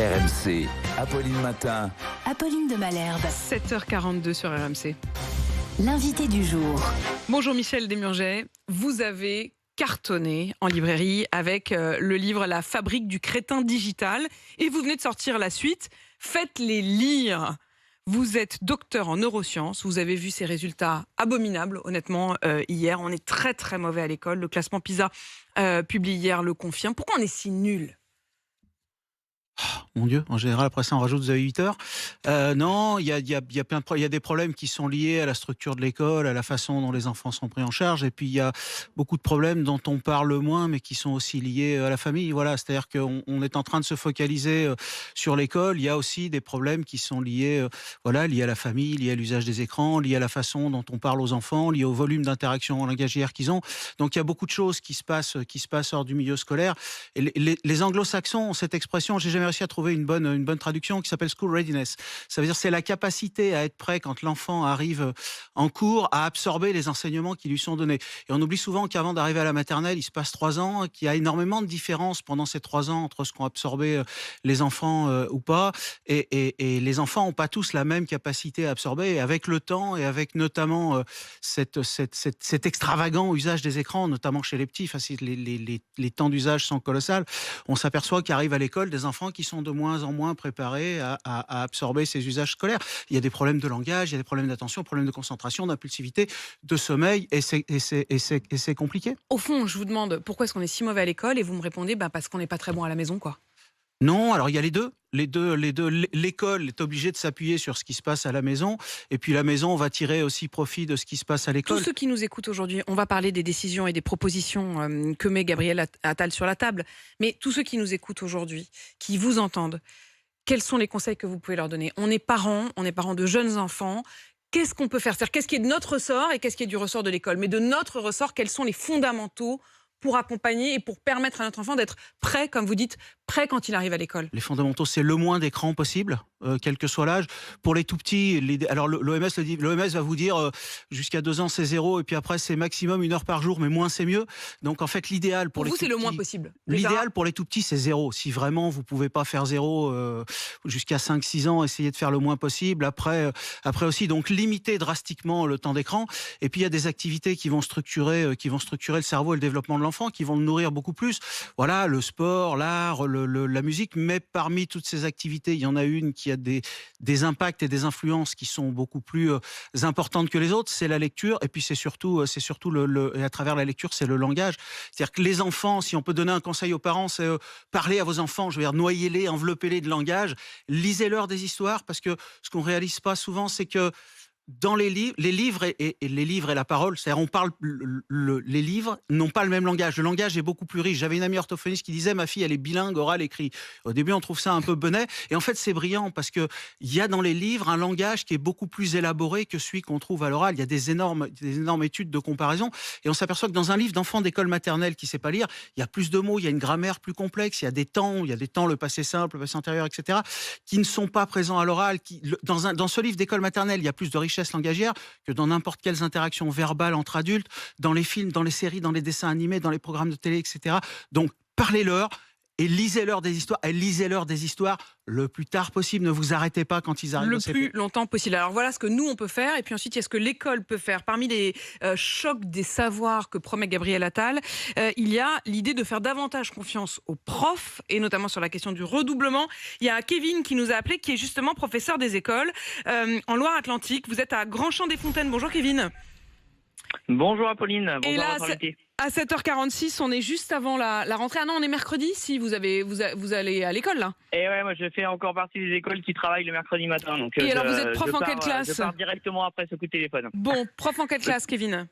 RMC, Apolline Matin. Apolline de Malherbe. 7h42 sur RMC. L'invité du jour. Bonjour Michel Desmurget. Vous avez cartonné en librairie avec le livre La fabrique du crétin digital. Et vous venez de sortir la suite. Faites-les lire. Vous êtes docteur en neurosciences. Vous avez vu ces résultats abominables, honnêtement, hier. On est très très mauvais à l'école. Le classement PISA publié hier le confirme. Pourquoi on est si nul ? Mon Dieu, en général, après ça, on rajoute 8 heures. Non, il y a des problèmes qui sont liés à la structure de l'école, à la façon dont les enfants sont pris en charge. Et puis, il y a beaucoup de problèmes dont on parle moins, mais qui sont aussi liés à la famille. Voilà, c'est-à-dire qu'on est en train de se focaliser sur l'école. Il y a aussi des problèmes qui sont liés à la famille, liés à l'usage des écrans, liés à la façon dont on parle aux enfants, liés au volume d'interaction langagière qu'ils ont. Donc, il y a beaucoup de choses qui se passent hors du milieu scolaire. Et les anglo-saxons ont cette expression, j'ai jamais réussi à trouver une bonne traduction, qui s'appelle school readiness. Ça veut dire c'est la capacité à être prêt quand l'enfant arrive en cours à absorber les enseignements qui lui sont donnés. Et on oublie souvent qu'avant d'arriver à la maternelle, il se passe 3 ans, qu'il y a énormément de différences pendant ces 3 ans entre ce qu'ont absorbé les enfants ou pas. Et les enfants n'ont pas tous la même capacité à absorber. Et avec le temps et avec notamment cet extravagant usage des écrans, notamment chez les petits, les temps d'usage sont colossales, on s'aperçoit qu'arrivent à l'école des enfants qui sont de moins en moins préparés à absorber ces usages scolaires. Il y a des problèmes de langage, il y a des problèmes d'attention, problèmes de concentration, d'impulsivité, de sommeil, et c'est compliqué. Au fond, je vous demande pourquoi est-ce qu'on est si mauvais à l'école et vous me répondez parce qu'on n'est pas très bon à la maison, quoi. Non, alors il y a les deux. L'école est obligée de s'appuyer sur ce qui se passe à la maison, et puis la maison va tirer aussi profit de ce qui se passe à l'école. Tous ceux qui nous écoutent aujourd'hui, on va parler des décisions et des propositions que met Gabriel Attal sur la table, mais tous ceux qui nous écoutent aujourd'hui, qui vous entendent, quels sont les conseils que vous pouvez leur donner ? On est parents de jeunes enfants. Qu'est-ce qu'on peut faire ? C'est-à-dire, qu'est-ce qui est de notre ressort et qu'est-ce qui est du ressort de l'école ? Mais de notre ressort, quels sont les fondamentaux pour accompagner et pour permettre à notre enfant d'être prêt, comme vous dites, prêt quand il arrive à l'école? Les fondamentaux, c'est le moins d'écran possible, quel que soit l'âge. Pour les tout-petits, alors l'OMS le dit, l'OMS va vous dire jusqu'à 2 ans c'est 0, et puis après c'est maximum 1 heure par jour, mais moins c'est mieux. Donc en fait l'idéal pour les vous, c'est tout-petits, le moins possible. L'idéal pour les tout-petits, c'est 0. Si vraiment vous pouvez pas faire 0 jusqu'à 5-6 ans, essayez de faire le moins possible. Après aussi, donc limiter drastiquement le temps d'écran. Et puis il y a des activités qui vont structurer le cerveau et le développement de l'enfant, qui vont le nourrir beaucoup plus. Voilà, le sport, l'art, la musique. Mais parmi toutes ces activités, il y en a une qui a des impacts et des influences qui sont beaucoup plus importantes que les autres. C'est la lecture. Et puis c'est surtout et à travers la lecture, c'est le langage. C'est-à-dire que les enfants, si on peut donner un conseil aux parents, c'est parler à vos enfants, je veux dire, noyez-les, enveloppez-les de langage, lisez-leur des histoires, parce que ce qu'on réalise pas souvent, c'est que dans les livres et les livres et la parole, c'est-à-dire les livres n'ont pas le même langage. Le langage est beaucoup plus riche. J'avais une amie orthophoniste qui disait: ma fille, elle est bilingue, oral, écrit. Au début, on trouve ça un peu bonnet, et en fait, c'est brillant, parce que il y a dans les livres un langage qui est beaucoup plus élaboré que celui qu'on trouve à l'oral. Il y a des énormes études de comparaison, et on s'aperçoit que dans un livre d'enfant d'école maternelle qui sait pas lire, il y a plus de mots, il y a une grammaire plus complexe, il y a des temps, le passé simple, le passé antérieur, etc., qui ne sont pas présents à l'oral. Dans ce livre d'école maternelle, il y a plus de richesse langagière que dans n'importe quelles interactions verbales entre adultes, dans les films, dans les séries, dans les dessins animés, dans les programmes de télé, etc. Donc, parlez-leur et lisez-leur des histoires. Et lisez-leur des histoires le plus tard possible. Ne vous arrêtez pas quand ils arrivent. Le plus longtemps possible. Alors voilà ce que nous, on peut faire. Et puis ensuite, il y a ce que l'école peut faire. Parmi les chocs des savoirs que promet Gabriel Attal, il y a l'idée de faire davantage confiance aux profs, et notamment sur la question du redoublement. Il y a Kevin qui nous a appelé, qui est justement professeur des écoles en Loire-Atlantique. Vous êtes à Grand-Champ-des-Fontaines. Bonjour Kevin. Bonjour Apolline. Bonjour. Et là, à 7h46, on est juste avant la rentrée. Ah non, on est mercredi, si vous allez à l'école là. Et ouais, moi je fais encore partie des écoles qui travaillent le mercredi matin. Donc, et alors vous êtes prof en quelle classe? Je pars directement après ce coup de téléphone. Bon, prof en quelle classe, Kevin?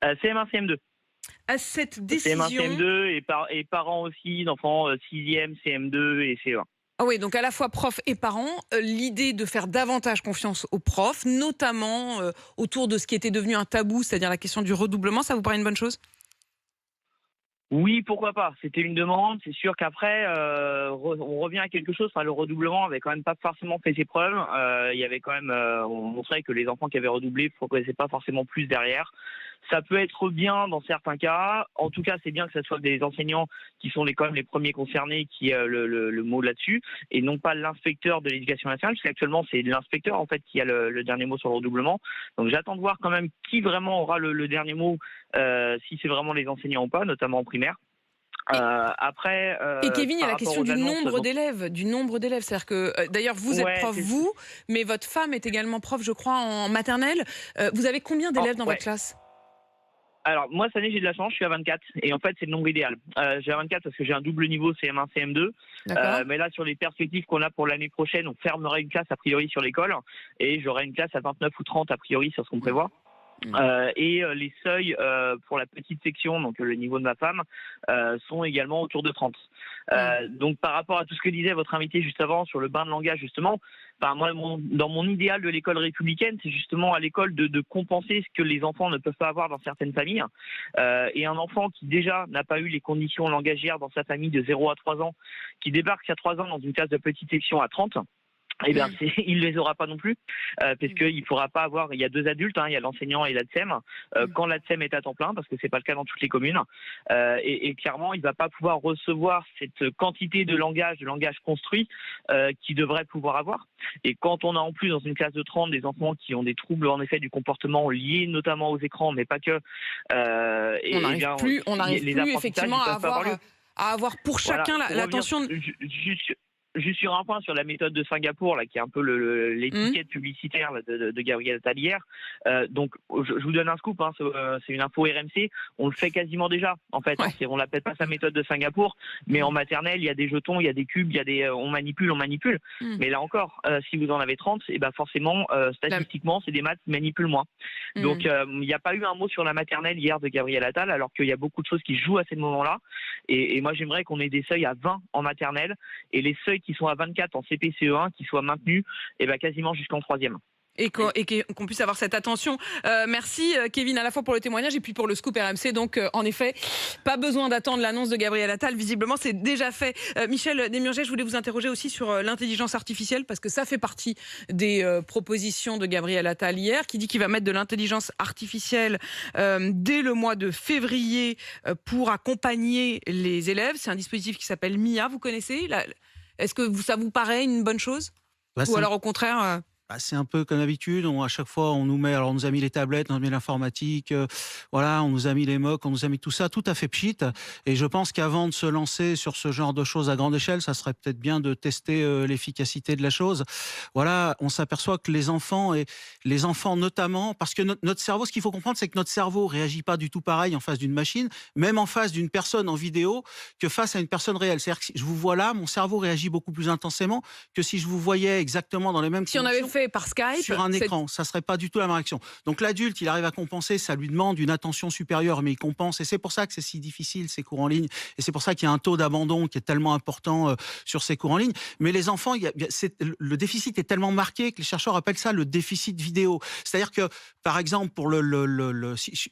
CM1, CM2. À cette décision... CM1, CM2 et parents aussi d'enfants 6e, CM2 et CE1. Ah oui, donc à la fois prof et parents, l'idée de faire davantage confiance aux profs, notamment autour de ce qui était devenu un tabou, c'est-à-dire la question du redoublement, ça vous paraît une bonne chose? Oui, pourquoi pas. C'était une demande. C'est sûr qu'après, on revient à quelque chose. Enfin, le redoublement avait quand même pas forcément fait ses preuves. Il y avait quand même, on montrait que les enfants qui avaient redoublé ne progressaient pas forcément plus derrière. Ça peut être bien dans certains cas. En tout cas, c'est bien que ce soit des enseignants qui sont quand même les premiers concernés qui aient le mot là-dessus, et non pas l'inspecteur de l'éducation nationale, parce qu'actuellement, c'est l'inspecteur en fait qui a le dernier mot sur le redoublement. Donc j'attends de voir quand même qui vraiment aura le dernier mot, si c'est vraiment les enseignants ou pas, notamment en primaire. Après, et Kevin, il y a par la rapport question aux du annonces, nombre donc- d'élèves, C'est-à-dire que, d'ailleurs, vous êtes Ouais, prof, c'est- vous, mais votre femme est également prof, je crois, en maternelle. Vous avez combien d'élèves dans ouais. votre classe? Alors, moi, cette année, j'ai de la chance, je suis à 24. Et en fait, c'est le nombre idéal. J'ai à 24 parce que j'ai un double niveau CM1, CM2. D'accord. Mais là, sur les perspectives qu'on a pour l'année prochaine, on fermera une classe a priori sur l'école. Et j'aurai une classe à 29 ou 30 a priori sur ce qu'on prévoit. Les seuils pour la petite section, donc le niveau de ma femme, sont également autour de 30. Donc par rapport à tout ce que disait votre invité juste avant sur le bain de langage justement, moi dans mon idéal de l'école républicaine, c'est justement à l'école de compenser ce que les enfants ne peuvent pas avoir dans certaines familles. Et un enfant qui déjà n'a pas eu les conditions langagières dans sa famille de 0 à 3 ans, qui débarque à 3 ans dans une classe de petite section à 30, eh bien, il les aura pas non plus, parce qu'il pourra pas avoir. Il y a 2 adultes, il y a l'enseignant et l'ATSEM. Quand l'ATSEM est à temps plein, parce que c'est pas le cas dans toutes les communes, et clairement, il va pas pouvoir recevoir cette quantité de langage construit qu'il devrait pouvoir avoir. Et quand on a en plus dans une classe de 30 des enfants qui ont des troubles en effet du comportement liés notamment aux écrans, mais pas que, On n'arrive plus, effectivement à avoir pour chacun l'attention. Juste sur un point, sur la méthode de Singapour, là, qui est un peu l'étiquette publicitaire là, de Gabriel Attal hier. Donc, je vous donne un scoop, c'est une info RMC. On le fait quasiment déjà, en fait. Ouais. On l'appelle pas sa méthode de Singapour, mais en maternelle, il y a des jetons, il y a des cubes, il y a on manipule. Mais là encore, si vous en avez 30, et ben forcément, statistiquement, c'est des maths qui manipulent moins. Donc, il n'y a pas eu un mot sur la maternelle hier de Gabriel Attal, alors qu'il y a beaucoup de choses qui jouent à ces moments-là. Et moi, j'aimerais qu'on ait des seuils à 20 en maternelle, et les seuils qui sont à 24 en CP-CE1 qui soient maintenus quasiment jusqu'en 3e. Et qu'on puisse avoir cette attention. Merci Kevin, à la fois pour le témoignage et puis pour le scoop RMC. Donc en effet, pas besoin d'attendre l'annonce de Gabriel Attal. Visiblement, c'est déjà fait. Michel Desmurget, je voulais vous interroger aussi sur l'intelligence artificielle, parce que ça fait partie des propositions de Gabriel Attal hier, qui dit qu'il va mettre de l'intelligence artificielle dès le mois de février pour accompagner les élèves. C'est un dispositif qui s'appelle MIA, vous connaissez? Est-ce que ça vous paraît une bonne chose? Ou alors au contraire c'est un peu comme d'habitude, à chaque fois on nous met, alors on nous a mis les tablettes, on nous a mis l'informatique, on nous a mis les MOOC, on nous a mis tout ça, tout à fait pchit. Et je pense qu'avant de se lancer sur ce genre de choses à grande échelle, ça serait peut-être bien de tester l'efficacité de la chose. Voilà, on s'aperçoit que les enfants notamment, parce que notre cerveau, ce qu'il faut comprendre, c'est que notre cerveau réagit pas du tout pareil en face d'une machine, même en face d'une personne en vidéo, que face à une personne réelle. C'est-à-dire que si je vous vois là, mon cerveau réagit beaucoup plus intensément que si je vous voyais exactement dans les mêmes conditions. Si on avait fait par Skype sur un écran, ça serait pas du tout la même réaction. Donc l'adulte, il arrive à compenser, ça lui demande une attention supérieure, mais il compense, et c'est pour ça que c'est si difficile ces cours en ligne, et c'est pour ça qu'il y a un taux d'abandon qui est tellement important sur ces cours en ligne. Mais les enfants, le déficit est tellement marqué que les chercheurs appellent ça le déficit vidéo. C'est-à-dire que, par exemple, pour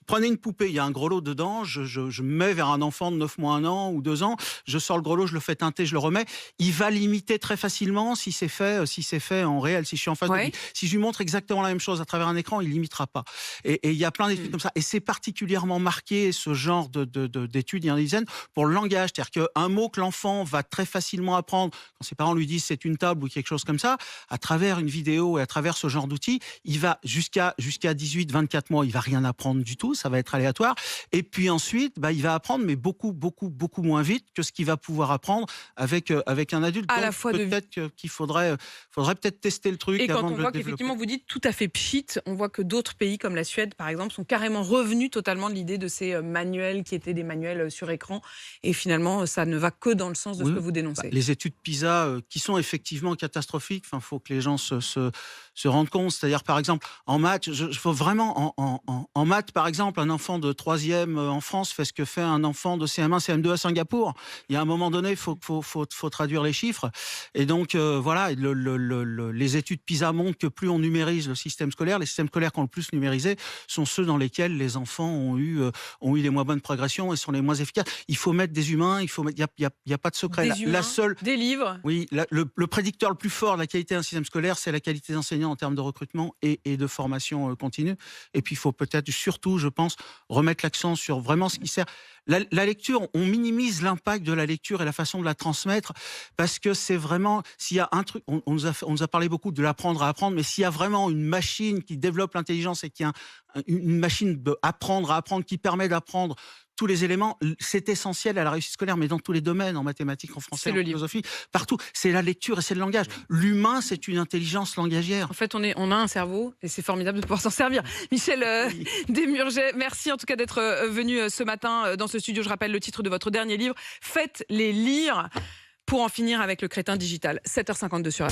prenez une poupée, il y a un gros lot dedans, je mets vers un enfant de 9 mois, 1 an ou 2 ans, je sors le gros lot, je le fais teinter, je le remets, il va l'imiter très facilement si c'est fait en réel, si je suis en face de lui. Si je lui montre exactement la même chose à travers un écran, il l'imitera pas. Et il y a plein d'études comme ça. Et c'est particulièrement marqué, ce genre d'études, il y en a des dizaines, pour le langage. C'est-à-dire qu'un mot que l'enfant va très facilement apprendre, quand ses parents lui disent c'est une table ou quelque chose comme ça, à travers une vidéo et à travers ce genre d'outils, il va jusqu'à 18, 24 mois, il va rien apprendre du tout, ça va être aléatoire. Et puis ensuite, il va apprendre, mais beaucoup, beaucoup, beaucoup moins vite que ce qu'il va pouvoir apprendre avec un adulte. À Donc, la fois peut-être qu'il faudrait peut-être tester le truc. Et quand avant on de voit le qu'effectivement, vous dites tout à fait pchit, on voit que d'autres pays comme la Suède, par exemple, sont carrément revenus totalement de l'idée de ces manuels qui étaient des manuels sur écran. Et finalement, ça ne va que dans le sens de ce que vous dénoncez. Les études PISA, qui sont effectivement catastrophiques, il faut que les gens se rendent compte. C'est-à-dire, par exemple, en maths, faut vraiment, en maths, par exemple, un enfant de 3e en France fait ce que fait un enfant de CM1, CM2 à Singapour. Il y a un moment donné, il faut traduire les chiffres. Et donc, les études PISA montrent que plus on numérise le système scolaire, les systèmes scolaires qui ont le plus numérisé sont ceux dans lesquels les enfants ont eu les moins bonnes progressions et sont les moins efficaces. Il faut mettre des humains, il y a pas de secret. Des humains, des livres. Oui, le prédicteur le plus fort de la qualité d'un système scolaire, c'est la qualité des enseignants en termes de recrutement et de formation continue. Et puis il faut peut-être surtout, je pense, remettre l'accent sur vraiment ce qui sert. La lecture, on minimise l'impact de la lecture et la façon de la transmettre parce que c'est vraiment, s'il y a un truc, on nous a parlé beaucoup de l'apprendre à apprendre, mais s'il y a vraiment une machine qui développe l'intelligence et qui a une machine d'apprendre à apprendre qui permet d'apprendre tous les éléments, c'est essentiel à la réussite scolaire, mais dans tous les domaines, en mathématiques, en français, en philosophie, partout. C'est la lecture et c'est le langage. L'humain, c'est une intelligence langagière. En fait, on a un cerveau et c'est formidable de pouvoir s'en servir. Michel Desmurget, merci en tout cas d'être venu ce matin dans ce studio. Je rappelle le titre de votre dernier livre, Faites-les lire pour en finir avec le crétin digital. 7h52 sur la